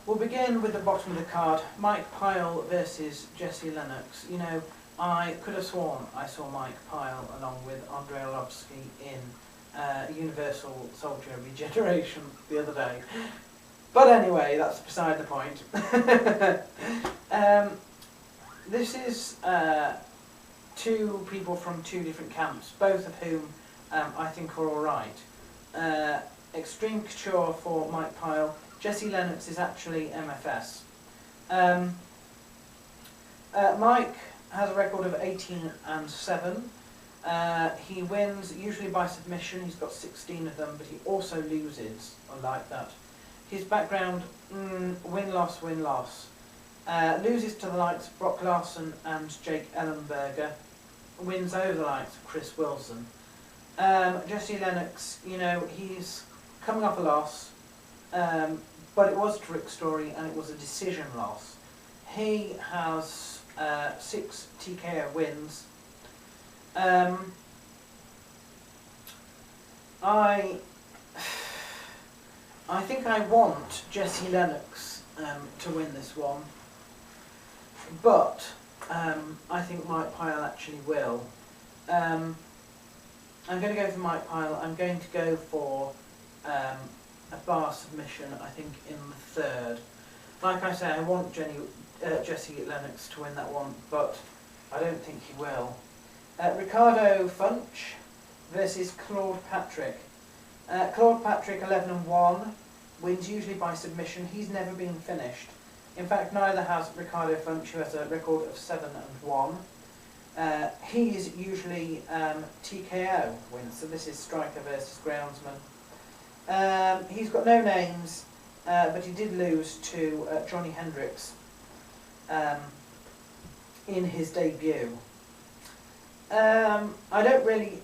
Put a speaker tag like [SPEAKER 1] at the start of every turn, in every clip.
[SPEAKER 1] We'll begin with the bottom of the card. Mike Pyle versus Jesse Lennox. You know, I could have sworn I saw Mike Pyle along with Andrei Arlovsky in Universal Soldier Regeneration the other day. But anyway, that's beside the point. This is two people from two different camps, both of whom I think are alright. Extreme Couture for Mike Pyle. Jesse Lennox is actually MFS. Mike has a record of 18-7. He wins usually by submission. He's got 16 of them, but he also loses. I like that. His background: win-loss, win-loss. Loses to the likes of Brock Larson and Jake Ellenberger. Wins over the likes of Chris Wilson. Jesse Lennox, you know, he's coming off a loss. But it was a trick story and it was a decision loss. He has 6 TKO wins. I think I want Jesse Lennox to win this one, but I think Mike Pyle actually will. I'm going to go for Mike Pyle. I'm going to go for a bar submission, I think, in the 3rd. Like I say, I want Jesse Lennox to win that one, but I don't think he will. Ricardo Funch versus Claude Petr. Claude Petr, 11-1, wins usually by submission. He's never been finished. In fact, neither has Ricardo Funch, who has a record of 7-1. He's usually TKO wins, so this is striker versus groundsman. He's got no names, but he did lose to Johnny Hendricks in his debut. I don't really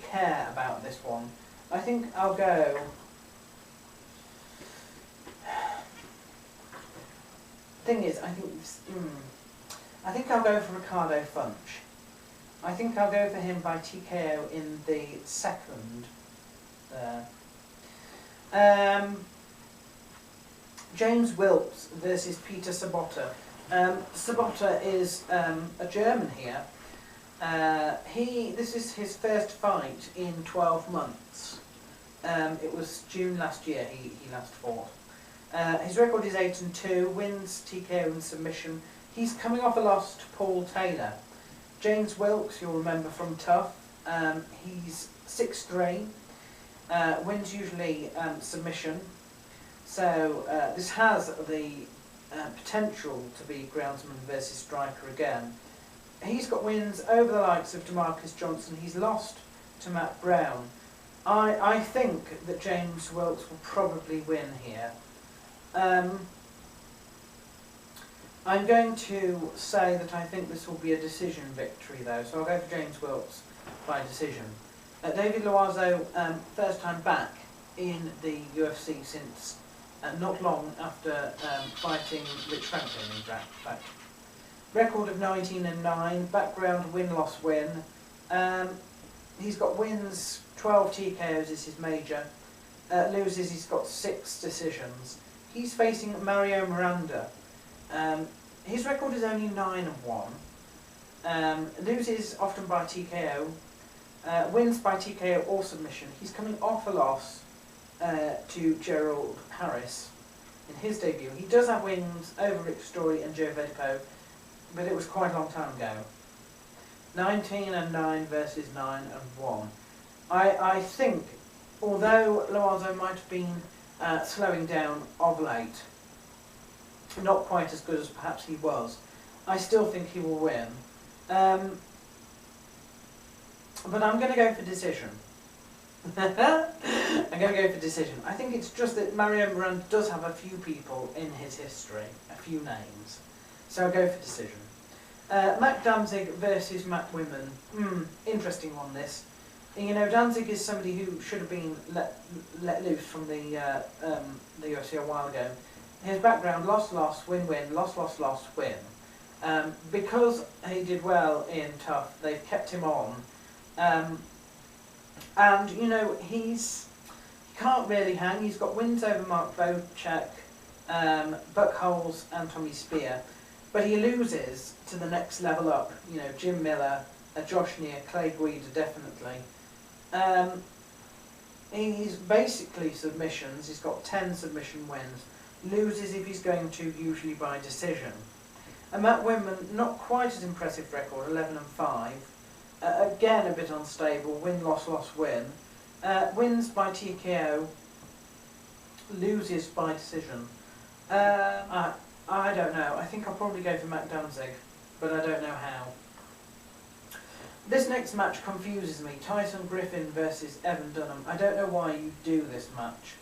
[SPEAKER 1] care about this one. I think I'll go. Thing is, I think I'll go for Ricardo Funch. I think I'll go for him by TKO in the 2nd. James Wilkes versus Petr Sabota. Sabota is a German here. This is his first fight in 12 months. It was June last year he last fought. His record is 8-2, wins TKO and submission. He's coming off a loss to Paul Taylor. James Wilkes, you'll remember from Tough. He's 6'3", wins usually submission. So this has the potential to be groundsman versus striker again. He's got wins over the likes of DeMarcus Johnson. He's lost to Matt Brown. I think that James Wilkes will probably win here. I'm going to say that I think this will be a decision victory though, so I'll go for James Wilkes by decision. David Loiseau, first time back in the UFC since not long after fighting Rich Franklin in fact. Record of 19-9, background win-loss win. He's got wins, 12 TKOs is his major. Loses, he's got 6 decisions. He's facing Mario Miranda. His record is only 9-1. Loses often by TKO. Wins by TKO or submission. He's coming off a loss to Gerald Harris in his debut. He does have wins over Rick Story and Joe Vedipo, but it was quite a long time ago. 19-9 versus 9-1. I think, although Loiseau might have been slowing down of late, not quite as good as perhaps he was, I still think he will win. But I'm going to go for decision. I'm going to go for decision. I think it's just that Mario Miranda does have a few people in his history, a few names. So I'll go for decision. Mac Danzig versus Matt Wiman. Interesting one, this. You know, Danzig is somebody who should have been let loose from the UFC a while ago. His background: loss, win, loss, win. Because he did well in Tough, they've kept him on. And, you know, he can't really hang. He's got wins over Mark Vocek, Buck Holes and Tommy Spear. But he loses to the next level up, you know, Jim Miller, Josh Neer, Clay Guida definitely. He's basically submissions, he's got 10 submission wins. Loses if he's going to, usually by decision. And Matt Winman, not quite as impressive record, 11-5. Again a bit unstable, win, loss, loss, win. Wins by TKO, loses by decision. I don't know. I think I'll probably go for Matt Danzig, but I don't know how. This next match confuses me. Tyson Griffin versus Evan Dunham. I don't know why you do this match.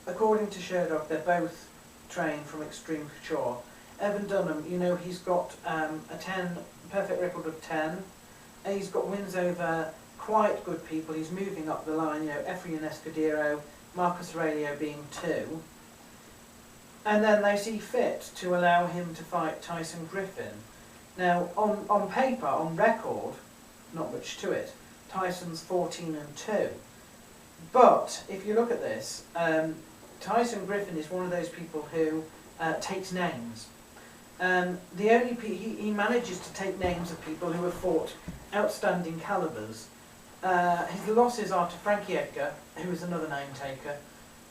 [SPEAKER 1] According to Sherdog, they're both trained from Extreme Couture. Evan Dunham, you know, he's got a perfect record of 10. And he's got wins over quite good people. He's moving up the line, you know, Efrain Escudero, Marcus Aurelio being 2. And then they see fit to allow him to fight Tyson Griffin. Now, on paper, on record, not much to it. Tyson's 14-2. But, if you look at this, Tyson Griffin is one of those people who takes names. He manages to take names of people who have fought outstanding calibers. His losses are to Frankie Edgar, who is another name taker,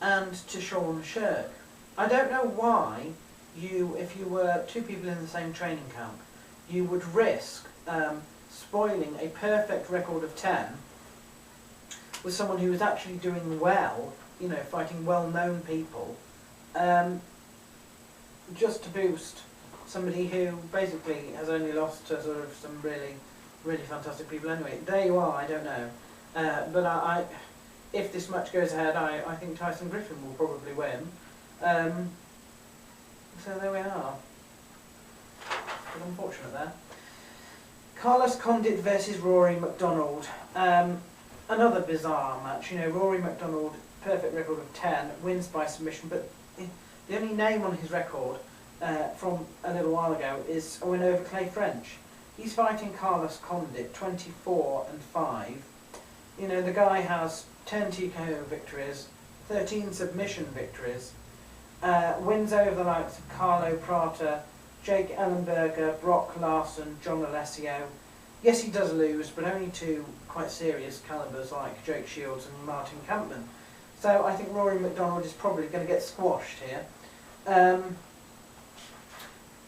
[SPEAKER 1] and to Sean Shirk. I don't know why if you were two people in the same training camp, you would risk spoiling a perfect record of 10 with someone who is actually doing well, you know, fighting well-known people, just to boost somebody who basically has only lost to sort of some really, really fantastic people anyway. There you are, I don't know. But if this match goes ahead, I think Tyson Griffin will probably win. So there we are. But unfortunate there. Carlos Condit versus Rory McDonald. Another bizarre match. You know, Rory McDonald, perfect record of 10, wins by submission, but the only name on his record from a little while ago is a win over Clay French. He's fighting Carlos Condit, 24-5. You know, the guy has 10 TKO victories, 13 submission victories, wins over the likes of Carlo Prata, Jake Ellenberger, Brock Larson, John Alessio. Yes, he does lose, but only to quite serious calibers like Jake Shields and Martin Campman. So I think Rory McDonald is probably going to get squashed here.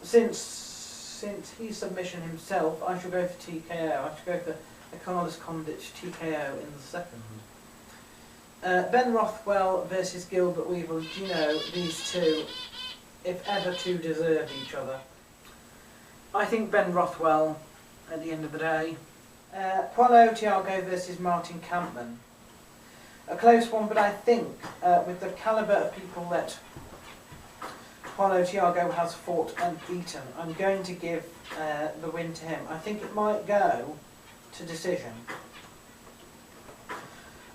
[SPEAKER 1] Since he's submission himself, I shall go for TKO. I shall go for a Carlos Condit TKO in the second. Ben Rothwell versus Gilbert Weevil. Do you know, these two, if ever two, deserve each other. I think Ben Rothwell at the end of the day. Paulo Thiago versus Martin Campman. A close one, but I think with the calibre of people that Paulo Thiago has fought and beaten, I'm going to give the win to him. I think it might go to decision.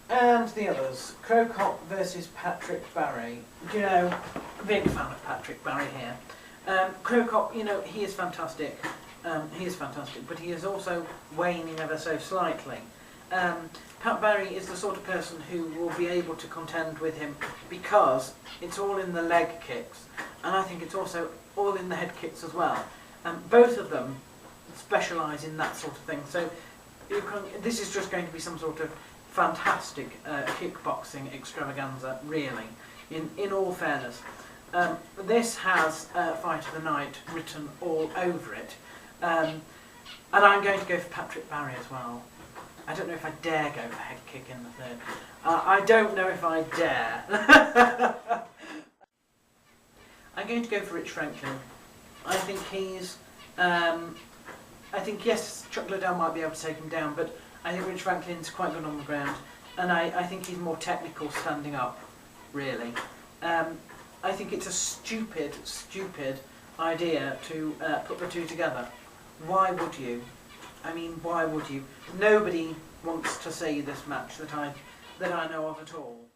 [SPEAKER 1] And the others, Crocop versus Patrick Barry. Do you know, big fan of Patrick Barry here. Crocop, you know, he is fantastic. But he is also waning ever so slightly. Pat Barry is the sort of person who will be able to contend with him because it's all in the leg kicks, and I think it's also all in the head kicks as well. Both of them specialise in that sort of thing. So this is just going to be some sort of fantastic kickboxing extravaganza, really, in all fairness. This has Fight of the Night written all over it, and I'm going to go for Patrick Barry as well. I don't know if I dare go for head kick in the third. I don't know if I dare. I'm going to go for Rich Franklin. I think he's... I think, yes, Chuck Liddell might be able to take him down, but I think Rich Franklin's quite good on the ground, and I think he's more technical standing up, really. I think it's a stupid idea to put the two together. Why would you? I mean, why would you? Nobody wants to see this match that I know of at all.